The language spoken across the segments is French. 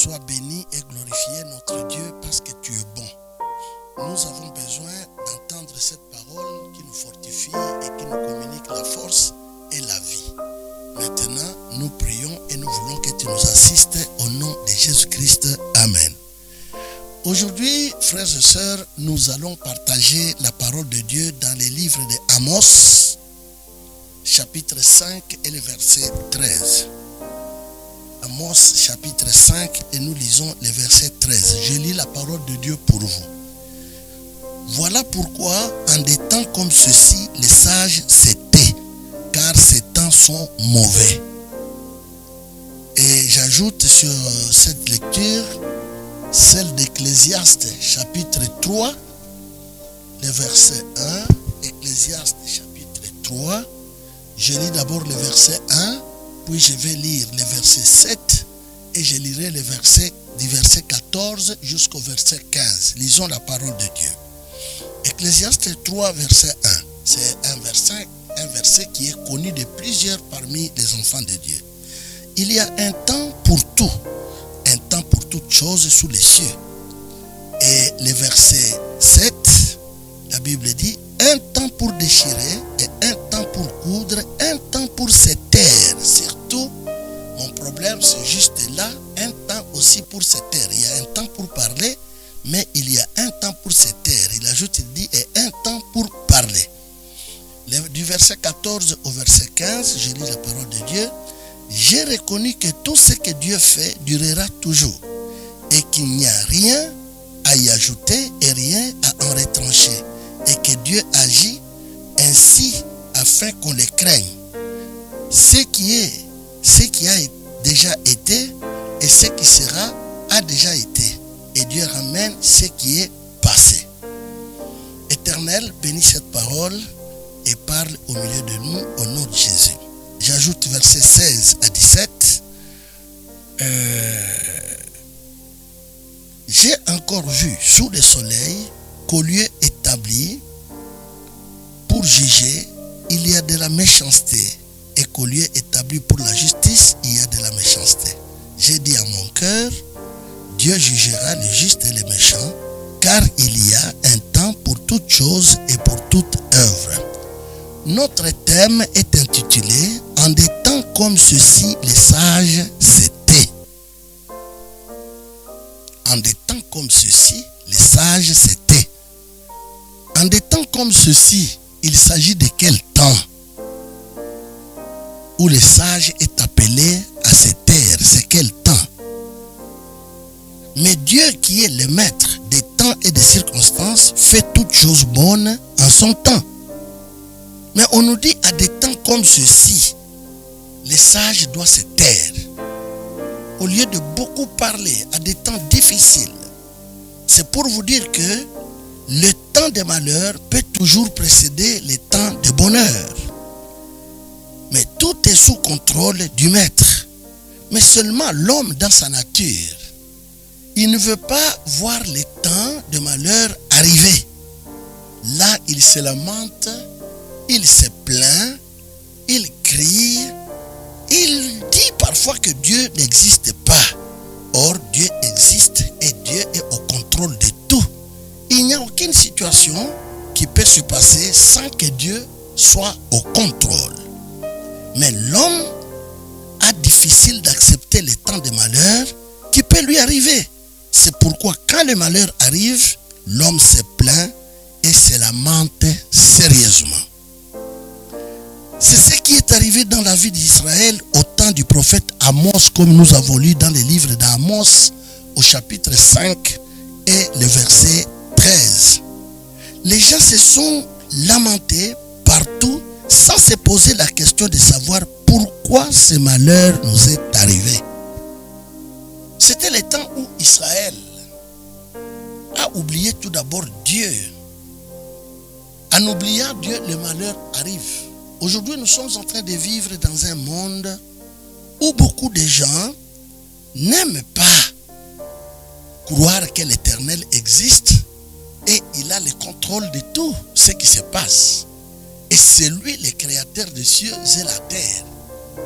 Sois béni et glorifié notre Dieu parce que tu es bon. Nous avons besoin d'entendre cette parole qui nous fortifie et qui nous communique la force et la vie. Maintenant, nous prions et nous voulons que tu nous assistes au nom de Jésus-Christ. Amen. Aujourd'hui, frères et sœurs, nous allons partager la parole de Dieu dans les livres d'Amos, chapitre 5 et le verset 13. Amos, chapitre 5, et nous lisons le verset 13. Je lis la parole de Dieu pour vous. Voilà pourquoi, en des temps comme ceux-ci, les sages se taisent, car ces temps sont mauvais. Et j'ajoute sur cette lecture celle d'Ecclésiaste, chapitre 3, le verset 1. Ecclésiaste, chapitre 3. Je lis d'abord le verset 1, puis je vais lire le verset 7, et je lirai le verset du verset 14 jusqu'au verset 15. Lisons la parole de Dieu. Ecclésiaste 3, verset 1. C'est un verset qui est connu de plusieurs parmi les enfants de Dieu. Il y a un temps pour tout, un temps pour toutes choses sous les cieux. Et le verset 7, la Bible dit, un temps pour déchirer et un temps pour coudre, un temps pour se taire. Surtout, mon problème c'est juste là, un temps aussi pour se taire. Il y a un temps pour parler, mais il y a un temps pour se taire. Il ajoute, il dit, et un temps pour parler. Du verset 14 au verset 15, je lis la parole de Dieu. J'ai reconnu que tout ce que Dieu fait durera toujours, et qu'il n'y a rien à y ajouter et rien à en retrancher, et que Dieu agit ainsi afin qu'on le craigne. Ce qui a déjà été et ce qui sera a déjà été, et Dieu ramène ce qui est passé. Éternel, bénis cette parole et parle au milieu de nous au nom de Jésus. J'ajoute versets 16 à 17. J'ai encore vu sous le soleil qu'au lieu établi pour juger, il y a de la méchanceté, et qu'au lieu établi pour la justice, il y a de la méchanceté. J'ai dit à mon cœur, Dieu jugera les justes et les méchants, car il y a un temps pour toute chose et pour toute œuvre. Notre thème est intitulé « En des temps comme ceux-ci, les sages se taisent ». En des temps comme ceux-ci, les sages se taisent. En des temps comme ceux-ci, il s'agit de quel temps où le sage est appelé à se taire? C'est quel temps? Mais Dieu qui est le maître des temps et des circonstances fait toutes choses bonnes en son temps. Mais on nous dit à des temps comme ceux-ci, les sages doivent se taire. Au lieu de beaucoup parler à des temps difficiles, c'est pour vous dire que le temps de malheur peut toujours précéder le temps de bonheur. Mais tout est sous contrôle du maître. Mais seulement l'homme dans sa nature, il ne veut pas voir les temps de malheur arriver. Là, il se lamente, il se plaint, il crie, il dit parfois que Dieu n'existe pas. Or, Dieu existe et Dieu est au contrôle de tout. Il n'y a aucune situation qui peut se passer sans que Dieu soit au contrôle. Mais l'homme a difficile d'accepter les temps de malheur qui peut lui arriver. C'est pourquoi quand le malheur arrive, l'homme se plaint et se lamente sérieusement. C'est ce qui est arrivé dans la vie d'Israël au temps du prophète Amos, comme nous avons lu dans les livres d'Amos au chapitre 5 et le verset 13. Les gens se sont lamentés partout sans se poser la question de savoir pourquoi ce malheur nous est arrivé. C'était le temps où Israël a oublié tout d'abord Dieu. En oubliant Dieu, le malheur arrive. Aujourd'hui, nous sommes en train de vivre dans un monde où beaucoup de gens n'aiment pas croire que l'Éternel existe et il a le contrôle de tout ce qui se passe. Et c'est lui le créateur des cieux et la terre.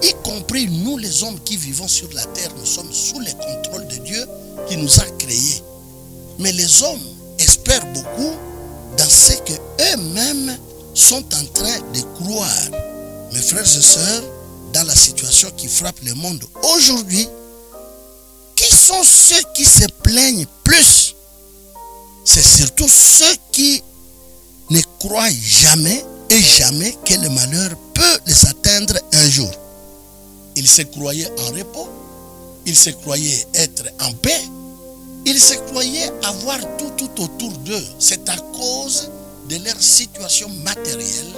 y compris nous les hommes qui vivons sur la terre, nous sommes sous le contrôle de Dieu qui nous a créés. Mais les hommes espèrent beaucoup dans ce qu'eux-mêmes sont en train de croire. Mes frères et sœurs, dans la situation qui frappe le monde aujourd'hui, qui sont ceux qui se plaignent plus? C'est surtout ceux qui ne croient jamais et jamais que le malheur peut les atteindre un jour. Ils se croyaient en repos, ils se croyaient être en paix, ils se croyaient avoir tout autour d'eux. C'est à cause de leur situation matérielle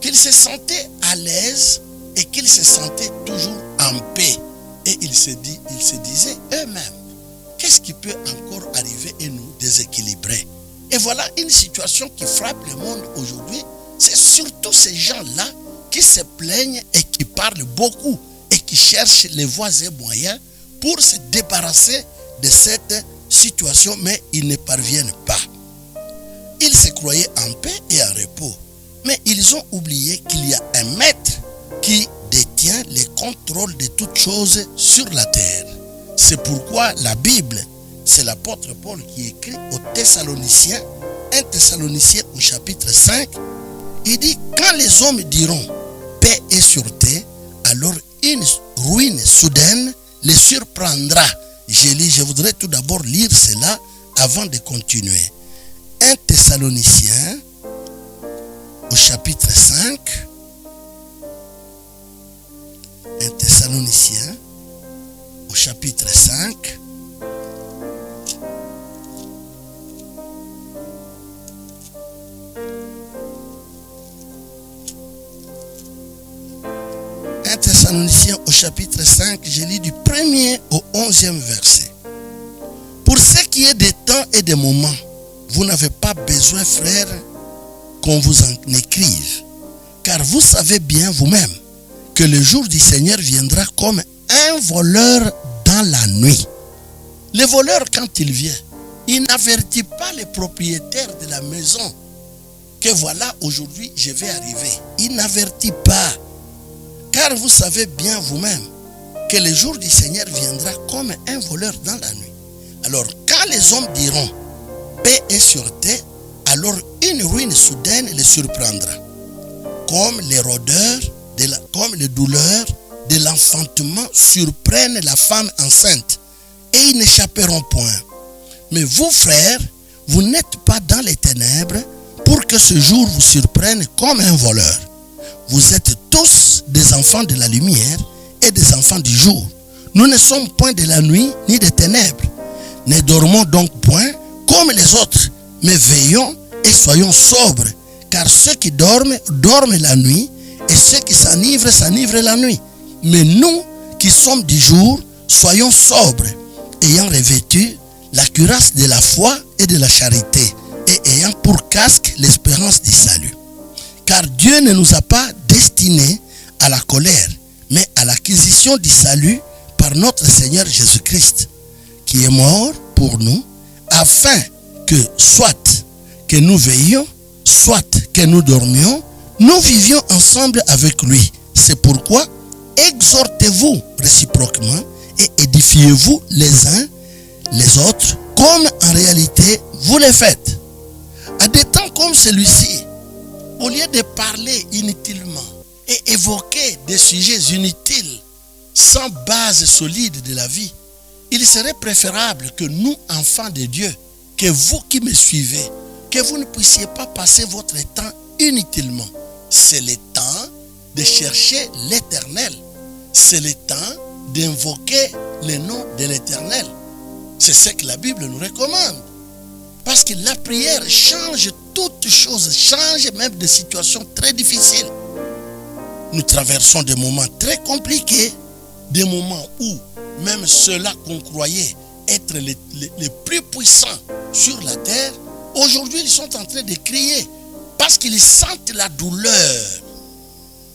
qu'ils se sentaient à l'aise et qu'ils se sentaient toujours en paix. Et ils se disaient eux-mêmes, qu'est-ce qui peut encore arriver et nous déséquilibrer? Et voilà une situation qui frappe le monde aujourd'hui. C'est surtout ces gens-là qui se plaignent et qui parlent beaucoup et qui cherchent les voies et moyens pour se débarrasser de cette situation, mais ils ne parviennent pas. Ils se croyaient en paix et en repos, mais ils ont oublié qu'il y a un maître qui détient le contrôle de toutes choses sur la terre. C'est pourquoi la Bible, c'est l'apôtre Paul qui écrit aux Thessaloniciens, 1 Thessaloniciens au chapitre 5, il dit, quand les hommes diront paix et sûreté, alors une ruine soudaine les surprendra. Je voudrais tout d'abord lire cela avant de continuer. 1 Thessaloniciens au chapitre 5. 1 Thessaloniciens au chapitre 5. Thessaloniciens au chapitre 5, je lis du 1er au 11e verset. Pour ce qui est des temps et des moments, vous n'avez pas besoin, frères, qu'on vous en écrive, car vous savez bien vous-même que le jour du Seigneur viendra comme un voleur dans la nuit. Le voleur, quand il vient, il n'avertit pas les propriétaires de la maison que voilà, aujourd'hui, je vais arriver. Il n'avertit pas. Car vous savez bien vous-même que le jour du Seigneur viendra comme un voleur dans la nuit. Alors, quand les hommes diront paix et sûreté, alors une ruine soudaine les surprendra. Comme les rôdeurs, comme les douleurs de l'enfantement surprennent la femme enceinte, et ils n'échapperont point. Mais vous, frères, vous n'êtes pas dans les ténèbres pour que ce jour vous surprenne comme un voleur. Vous êtes tous des enfants de la lumière et des enfants du jour. Nous ne sommes point de la nuit ni des ténèbres. Ne dormons donc point comme les autres, mais veillons et soyons sobres. Car ceux qui dorment, dorment la nuit, et ceux qui s'enivrent, s'enivrent la nuit. Mais nous qui sommes du jour, soyons sobres, ayant revêtu la cuirasse de la foi et de la charité, et ayant pour casque l'espérance du salut. Car Dieu ne nous a pas destinés à la colère, mais à l'acquisition du salut par notre Seigneur Jésus-Christ, qui est mort pour nous, afin que soit que nous veillions, soit que nous dormions, nous vivions ensemble avec lui. C'est pourquoi exhortez-vous réciproquement et édifiez-vous les uns les autres, comme en réalité vous le faites. À des temps comme celui-ci, au lieu de parler inutilement et évoquer des sujets inutiles, sans base solide de la vie, il serait préférable que nous, enfants de Dieu, que vous qui me suivez, que vous ne puissiez pas passer votre temps inutilement. C'est le temps de chercher l'Éternel. C'est le temps d'invoquer le nom de l'Éternel. C'est ce que la Bible nous recommande. Parce que la prière change toutes choses, change même des situations très difficiles. Nous traversons des moments très compliqués, des moments où même ceux-là qu'on croyait être les plus puissants sur la terre, aujourd'hui ils sont en train de crier parce qu'ils sentent la douleur.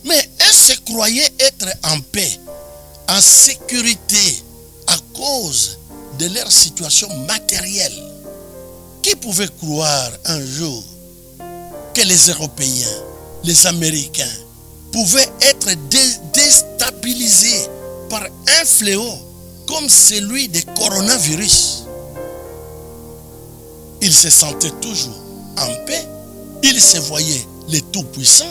Mais eux se croyaient être en paix, en sécurité à cause de leur situation matérielle. Qui pouvait croire un jour que les Européens, les Américains pouvaient être déstabilisé par un fléau comme celui du coronavirus, ils se sentaient toujours en paix, ils se voyaient les tout-puissants.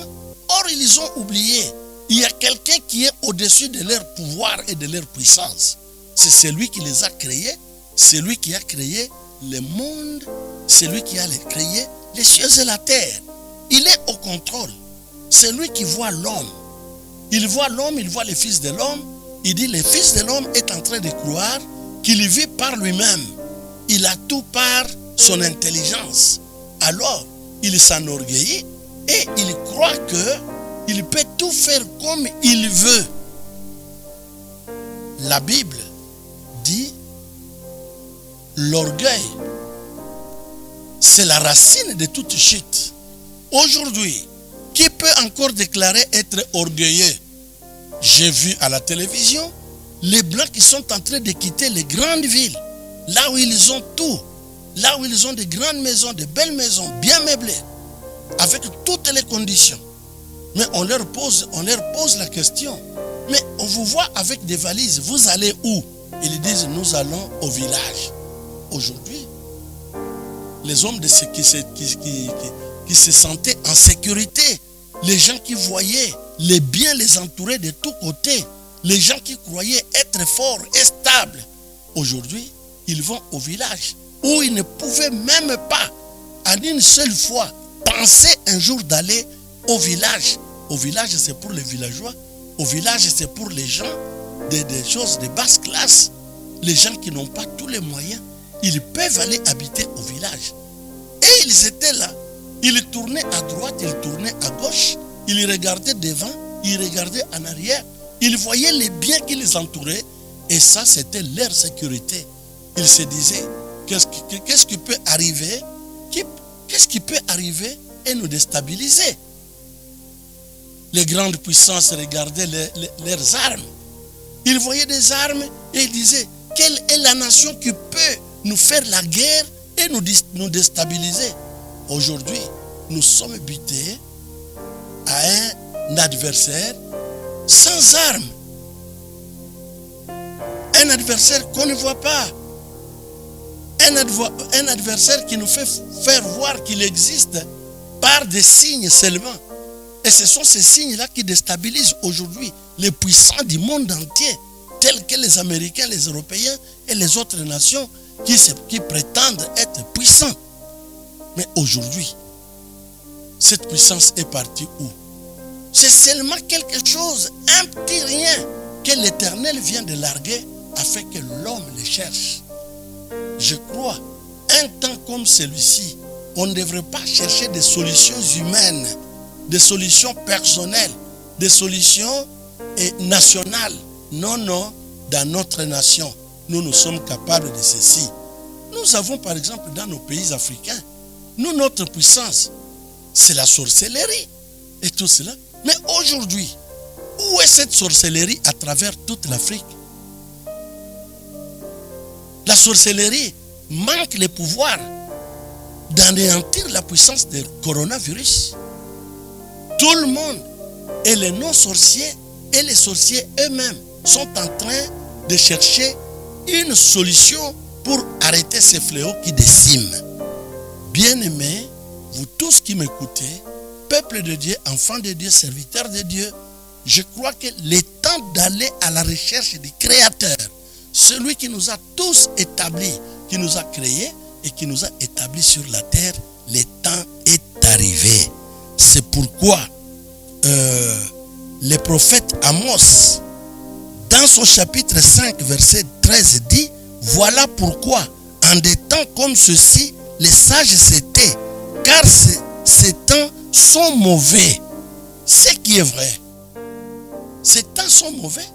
Or, ils ont oublié, il y a quelqu'un qui est au-dessus de leur pouvoir et de leur puissance. C'est celui qui les a créés, celui qui a créé le monde, celui qui a créé les cieux et la terre. Il est au contrôle. C'est lui qui voit l'homme. Il voit l'homme, il voit le Fils de l'homme. Il dit, le Fils de l'homme est en train de croire qu'il vit par lui-même. Il a tout par son intelligence. Alors, il s'enorgueillit et il croit qu'il peut tout faire comme il veut. La Bible dit, l'orgueil, c'est la racine de toute chute. Aujourd'hui, qui peut encore déclarer être orgueilleux? J'ai vu à la télévision les Blancs qui sont en train de quitter les grandes villes, là où ils ont tout, là où ils ont de grandes maisons, de belles maisons, bien meublées, avec toutes les conditions. Mais on leur pose la question, mais on vous voit avec des valises, vous allez où? Ils disent, nous allons au village. Aujourd'hui, les hommes de ceux qui se sentaient en sécurité, les gens qui voyaient les biens les entourer de tous côtés, les gens qui croyaient être forts et stables, aujourd'hui, ils vont au village où ils ne pouvaient même pas, en une seule fois, penser un jour d'aller au village. Au village, c'est pour les villageois. Au village, c'est pour les gens des choses de basse classe. Les gens qui n'ont pas tous les moyens, ils peuvent aller habiter au village. Et ils étaient là. Ils tournaient à droite, ils tournaient à gauche. Ils regardaient devant, ils regardaient en arrière. Ils voyaient les biens qui les entouraient. Et ça, c'était leur sécurité. Ils se disaient, qu'est-ce qui peut arriver? Qu'est-ce qui peut arriver et nous déstabiliser? Les grandes puissances regardaient leurs armes. Ils voyaient des armes et ils disaient, quelle est la nation qui peut nous faire la guerre et nous déstabiliser? Aujourd'hui, nous sommes butés à un adversaire sans armes. Un adversaire qu'on ne voit pas. Un adversaire qui nous fait faire voir qu'il existe par des signes seulement. Et ce sont ces signes-là qui déstabilisent aujourd'hui les puissants du monde entier, tels que les Américains, les Européens et les autres nations qui prétendent être puissants. Mais aujourd'hui, cette puissance est partie où? C'est seulement quelque chose, un petit rien, que l'Éternel vient de larguer afin que l'homme le cherche. Je crois, un temps comme celui-ci, on ne devrait pas chercher des solutions humaines, des solutions personnelles, des solutions nationales. Non, non, dans notre nation, nous sommes capables de ceci. Nous avons par exemple dans nos pays africains, notre puissance, c'est la sorcellerie et tout cela. Mais aujourd'hui, où est cette sorcellerie à travers toute l'Afrique? La sorcellerie manque le pouvoir d'anéantir la puissance du coronavirus. Tout le monde, et les non-sorciers et les sorciers eux-mêmes, sont en train de chercher une solution pour arrêter ces fléaux qui déciment. Bien-aimés, vous tous qui m'écoutez, peuple de Dieu, enfants de Dieu, serviteurs de Dieu, je crois que le temps d'aller à la recherche du Créateur, celui qui nous a tous établis, qui nous a créés et qui nous a établis sur la terre, le temps est arrivé. C'est pourquoi le prophète Amos, dans son chapitre 5, verset 13, dit, voilà pourquoi, en des temps comme ceux-ci, les sages se tait, car ces temps sont mauvais. Ce qui est vrai, ces temps sont mauvais.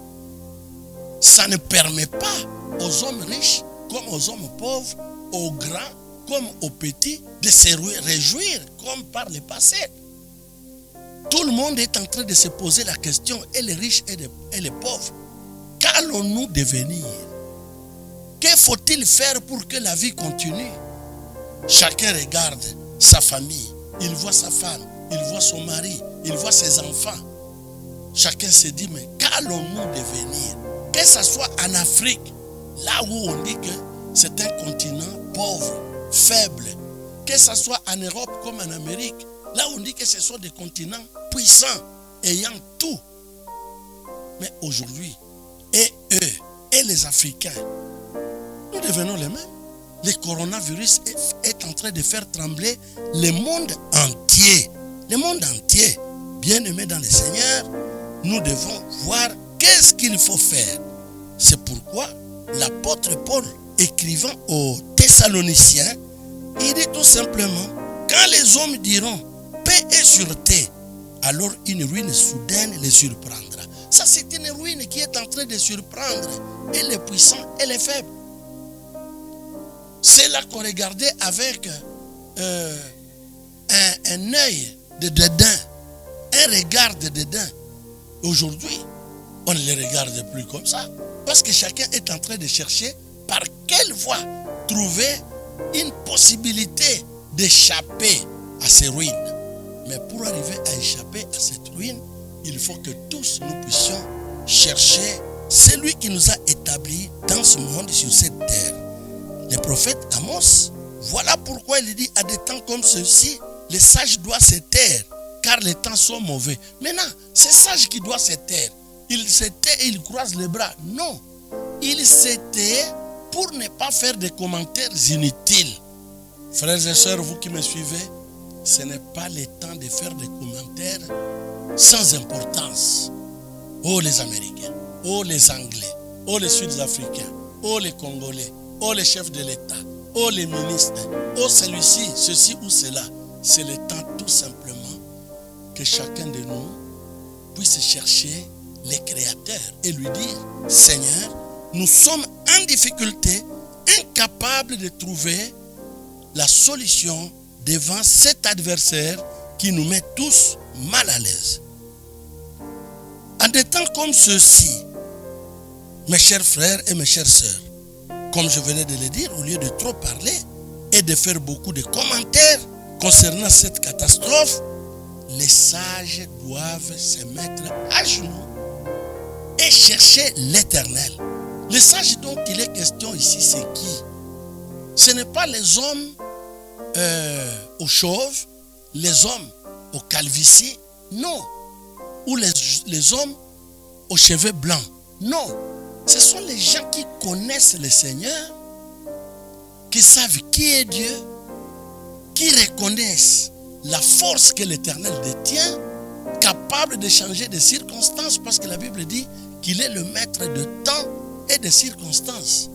Ça ne permet pas aux hommes riches comme aux hommes pauvres, aux grands comme aux petits, de se réjouir comme par le passé. Tout le monde est en train de se poser la question, et les riches et les pauvres, qu'allons-nous devenir? Que faut-il faire pour que la vie continue? Chacun regarde sa famille, il voit sa femme, il voit son mari, il voit ses enfants. Chacun se dit, mais qu'allons-nous devenir? Que ce soit en Afrique, là où on dit que c'est un continent pauvre, faible. Que ce soit en Europe comme en Amérique, là où on dit que ce sont des continents puissants, ayant tout. Mais aujourd'hui, et eux, et les Africains, nous devenons les mêmes. Le coronavirus est en train de faire trembler le monde entier. Le monde entier. Bien-aimés dans le Seigneur, nous devons voir qu'est-ce qu'il faut faire. C'est pourquoi l'apôtre Paul, écrivant aux Thessaloniciens, il dit tout simplement, quand les hommes diront paix et sûreté, alors une ruine soudaine les surprendra. Ça, c'est une ruine qui est en train de surprendre et les puissants et les faibles. C'est là qu'on regardait avec un œil de dédain, un regard de dédain. Aujourd'hui, on ne les regarde plus comme ça. Parce que chacun est en train de chercher par quelle voie trouver une possibilité d'échapper à ces ruines. Mais pour arriver à échapper à cette ruine, il faut que tous nous puissions chercher celui qui nous a établis dans ce monde, sur cette terre. Le prophète Amos, voilà pourquoi il dit à des temps comme ceux-ci, les sages doivent se taire, car les temps sont mauvais. Maintenant, ces sages qui doivent se taire, ils se taisent et ils croisent les bras. Non, ils se taisent pour ne pas faire des commentaires inutiles. Frères et sœurs, vous qui me suivez, ce n'est pas le temps de faire des commentaires sans importance. Oh les Américains, oh les Anglais, oh les Sud-Africains, oh les Congolais, oh les chefs de l'État, oh les ministres, oh celui-ci, ceci ou cela. C'est le temps tout simplement que chacun de nous puisse chercher le Créateur et lui dire, Seigneur, nous sommes en difficulté, incapables de trouver la solution devant cet adversaire qui nous met tous mal à l'aise. En des temps comme ceux-ci, mes chers frères et mes chères sœurs, comme je venais de le dire, au lieu de trop parler et de faire beaucoup de commentaires concernant cette catastrophe, les sages doivent se mettre à genoux et chercher l'Éternel. Les sages dont il est question ici, c'est qui? Ce n'est pas les hommes aux chauves, les hommes aux calvities, non. Ou les hommes aux cheveux blancs, non. Ce sont les gens qui connaissent le Seigneur, qui savent qui est Dieu, qui reconnaissent la force que l'Éternel détient, capable de changer de circonstances, parce que la Bible dit qu'il est le maître de temps et de circonstances.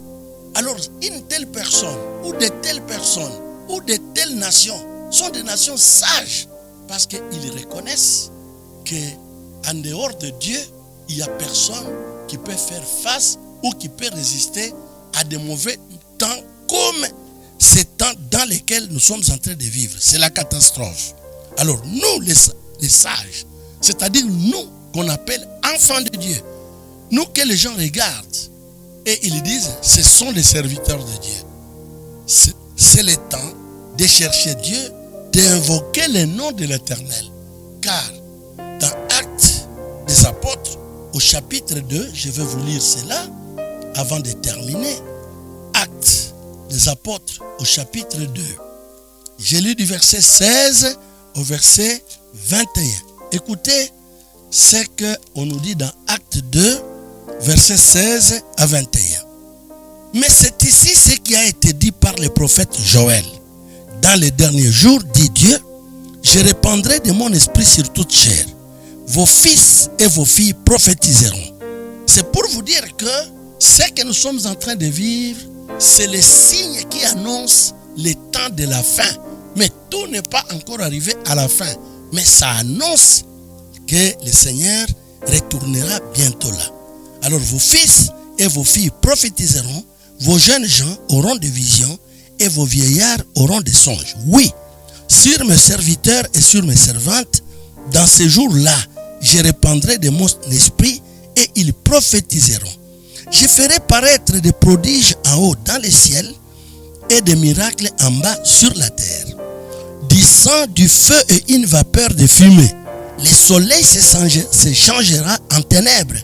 Alors, une telle personne, ou de telles personnes, ou de telles nations, sont des nations sages, parce qu'ils reconnaissent qu'en dehors de Dieu, il n'y a personne qui peut faire face ou qui peut résister à des mauvais temps comme ces temps dans lesquels nous sommes en train de vivre. C'est la catastrophe. Alors nous, les sages, c'est-à-dire nous qu'on appelle enfants de Dieu, nous que les gens regardent et ils disent, ce sont les serviteurs de Dieu. C'est le temps de chercher Dieu, d'invoquer le nom de l'Éternel. Car dans Actes des Apôtres, au chapitre 2, je vais vous lire cela avant de terminer. Actes des Apôtres au chapitre 2. J'ai lu du verset 16 au verset 21. Écoutez ce qu'on nous dit dans Actes 2, verset 16 à 21. Mais c'est ici ce qui a été dit par le prophète Joël. Dans les derniers jours, dit Dieu, je répandrai de mon esprit sur toute chair. Vos fils et vos filles prophétiseront. C'est pour vous dire que ce que nous sommes en train de vivre, c'est le signe qui annonce le temps de la fin. Mais tout n'est pas encore arrivé à la fin. Mais ça annonce que le Seigneur retournera bientôt là. Alors vos fils et vos filles prophétiseront, vos jeunes gens auront des visions et vos vieillards auront des songes. Oui, sur mes serviteurs et sur mes servantes, dans ces jours-là, je répandrai de mon esprit et ils prophétiseront. Je ferai paraître des prodiges en haut dans les ciels et des miracles en bas sur la terre. Du sang, du feu et une vapeur de fumée. Le soleil se changera en ténèbres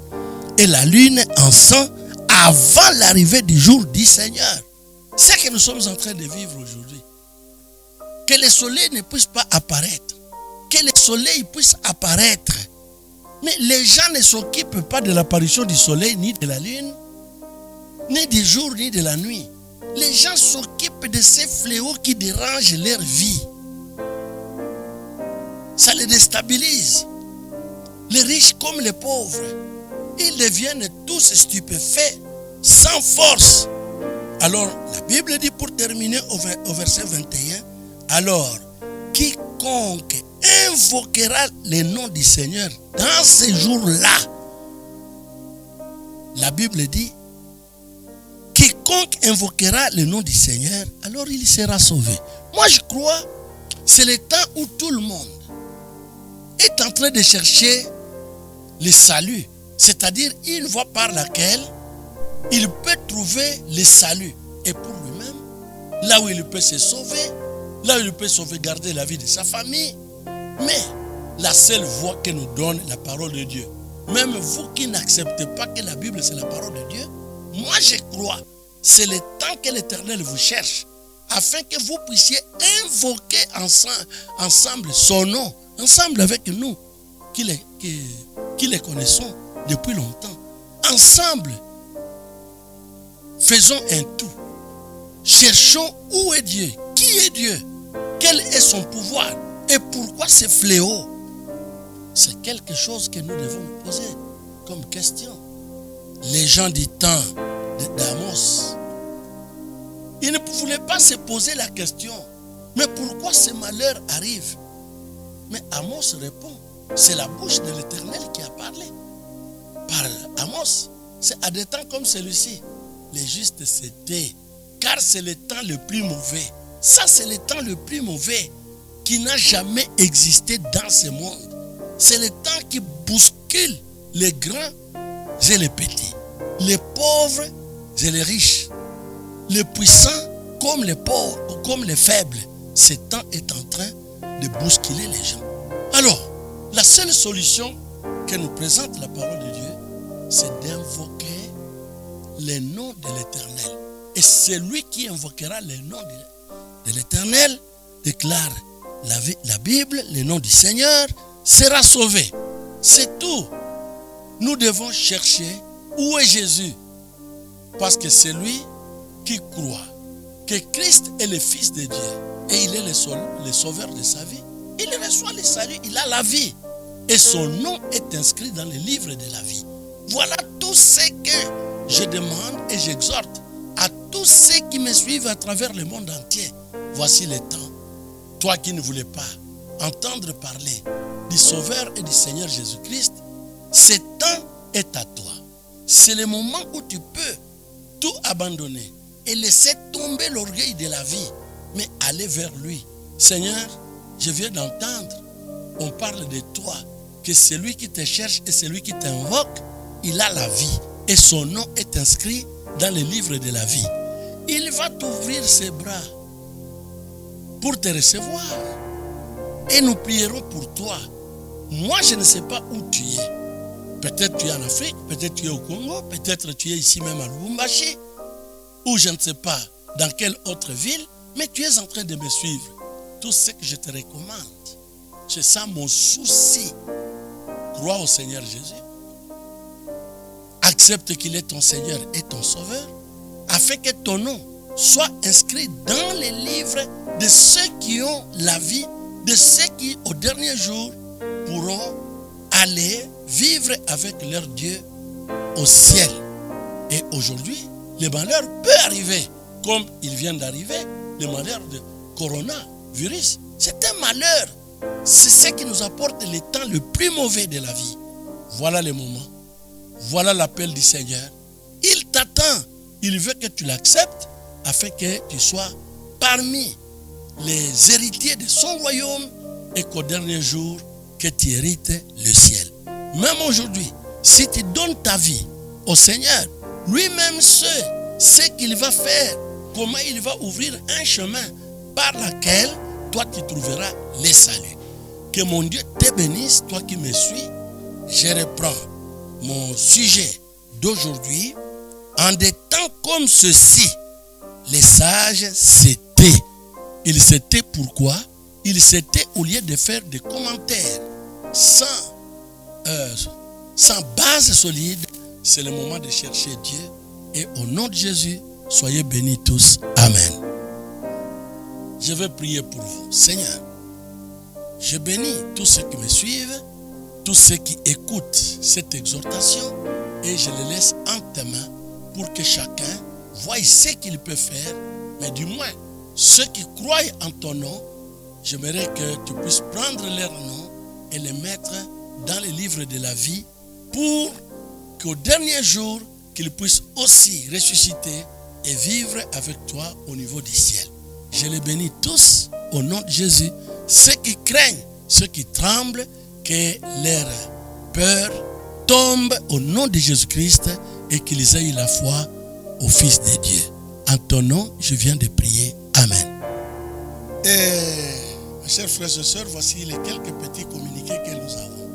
et la lune en sang avant l'arrivée du jour du Seigneur. C'est ce que nous sommes en train de vivre aujourd'hui. Que le soleil ne puisse pas apparaître. Que le soleil puisse apparaître. Mais les gens ne s'occupent pas de l'apparition du soleil, ni de la lune, ni du jour, ni de la nuit. Les gens s'occupent de ces fléaux qui dérangent leur vie. Ça les déstabilise. Les riches comme les pauvres, ils deviennent tous stupéfaits, sans force. Alors, la Bible dit pour terminer au verset 21, alors, quiconque invoquera le nom du Seigneur dans ces jours-là, la Bible dit, quiconque invoquera le nom du Seigneur, alors il sera sauvé. Moi, je crois, c'est le temps où tout le monde est en train de chercher le salut, c'est-à-dire une voie par laquelle il peut trouver le salut. Et pour lui-même, là où il peut se sauver, là où il peut sauvegarder la vie de sa famille. Mais la seule voie que nous donne la parole de Dieu, même vous qui n'acceptez pas que la Bible c'est la parole de Dieu, moi je crois, c'est le temps que l'Éternel vous cherche, afin que vous puissiez invoquer ensemble son nom, ensemble avec nous, qui les connaissons depuis longtemps. Ensemble, faisons un tout. Cherchons où est Dieu, qui est Dieu, quel est son pouvoir et pourquoi ce fléau. C'est quelque chose que nous devons nous poser comme question. Les gens du temps d'Amos, ils ne voulaient pas se poser la question, mais pourquoi ces malheurs arrivent? Mais Amos répond, c'est la bouche de l'Éternel qui a parlé. Par Amos, c'est à des temps comme celui-ci, les justes se taisent, car c'est le temps le plus mauvais. Ça, c'est le temps le plus mauvais qui n'a jamais existé dans ce monde. C'est le temps qui bouscule les grands et les petits, les pauvres et les riches, les puissants comme les pauvres ou comme les faibles. Ce temps est en train de bousculer les gens. Alors, la seule solution que nous présente la parole de Dieu, c'est d'invoquer le nom de l'Éternel. Et celui qui invoquera le nom de l'Éternel déclare la Bible, le nom du Seigneur, sera sauvé. C'est tout. Nous devons chercher où est Jésus. Parce que c'est lui qui croit que Christ est le Fils de Dieu et il est le sauveur de sa vie. Il reçoit le salut, il a la vie. Et son nom est inscrit dans le livre de la vie. Voilà tout ce que je demande et j'exhorte à tous ceux qui me suivent à travers le monde entier. Voici le temps. Toi qui ne voulais pas entendre parler du Sauveur et du Seigneur Jésus-Christ, ce temps est à toi. C'est le moment où tu peux tout abandonner et laisser tomber l'orgueil de la vie, mais aller vers lui. Seigneur, je viens d'entendre, on parle de toi, que celui qui te cherche et celui qui t'invoque, il a la vie et son nom est inscrit dans le livre de la vie. Il va t'ouvrir ses bras pour te recevoir et nous prierons pour toi. Moi, je ne sais pas où tu es. Peut-être tu es en Afrique, peut-être tu es au Congo, peut-être tu es ici même à Lubumbashi, ou je ne sais pas dans quelle autre ville, mais tu es en train de me suivre. Tout ce que je te recommande, c'est ça mon souci. Crois au Seigneur Jésus. Accepte qu'il est ton Seigneur et ton Sauveur, afin que ton nom soit inscrit dans les livres de ceux qui ont la vie, de ceux qui, au dernier jour, pourront aller vivre avec leur Dieu au ciel. Et aujourd'hui, le malheur peut arriver, comme il vient d'arriver, le malheur de coronavirus. C'est un malheur. C'est ce qui nous apporte le temps le plus mauvais de la vie. Voilà le moment. Voilà l'appel du Seigneur. Il t'attend. Il veut que tu l'acceptes afin que tu sois parmi les héritiers de son royaume et qu'au dernier jour, que tu hérites le ciel. Même aujourd'hui, si tu donnes ta vie au Seigneur, lui-même sait ce qu'il va faire, comment il va ouvrir un chemin par lequel toi tu trouveras le salut. Que mon Dieu te bénisse, toi qui me suis. Je reprends mon sujet d'aujourd'hui, en des temps comme ceci, les sages s'étaient. Ils s'étaient pourquoi? Ils s'étaient au lieu de faire des commentaires sans base solide. C'est le moment de chercher Dieu. Et au nom de Jésus, soyez bénis tous. Amen. Je vais prier pour vous. Seigneur, je bénis tous ceux qui me suivent, tous ceux qui écoutent cette exhortation, et je les laisse en tes mains pour que chacun voie ce qu'il peut faire, mais du moins, ceux qui croient en ton nom, j'aimerais que tu puisses prendre leur nom et les mettre dans les livres de la vie pour qu'au dernier jour, qu'ils puissent aussi ressusciter et vivre avec toi au niveau du ciel. Je les bénis tous au nom de Jésus. Ceux qui craignent, ceux qui tremblent, que leur peur tombe au nom de Jésus-Christ et qu'ils aient la foi au Fils de Dieu. En ton nom, je viens de prier. Amen. Et mes chers frères et sœurs, voici les quelques petits communiqués que nous avons.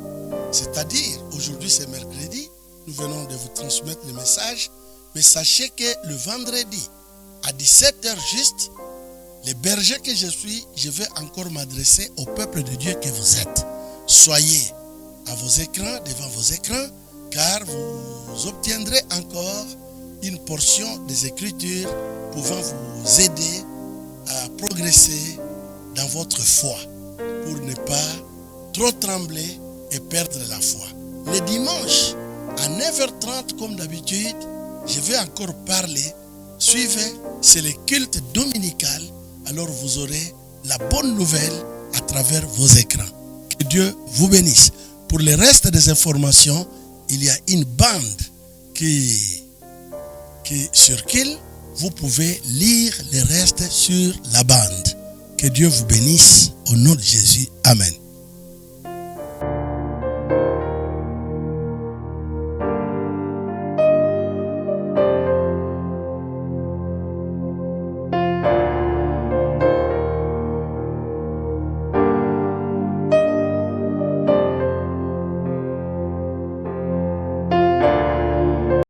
C'est-à-dire, aujourd'hui c'est mercredi, nous venons de vous transmettre le message, mais sachez que le vendredi, à 17h juste, les bergers que je suis, je vais encore m'adresser au peuple de Dieu que vous êtes. Soyez à vos écrans, devant vos écrans, car vous obtiendrez encore une portion des Écritures pouvant vous aider à progresser dans votre foi pour ne pas trop trembler et perdre la foi. Le dimanche, à 9h30 comme d'habitude, je vais encore parler. Suivez, c'est le culte dominical. Alors vous aurez la bonne nouvelle à travers vos écrans. Que Dieu vous bénisse. Pour le reste des informations, il y a une bande qui circule. Vous pouvez lire le reste sur la bande. Que Dieu vous bénisse au nom de Jésus. Amen.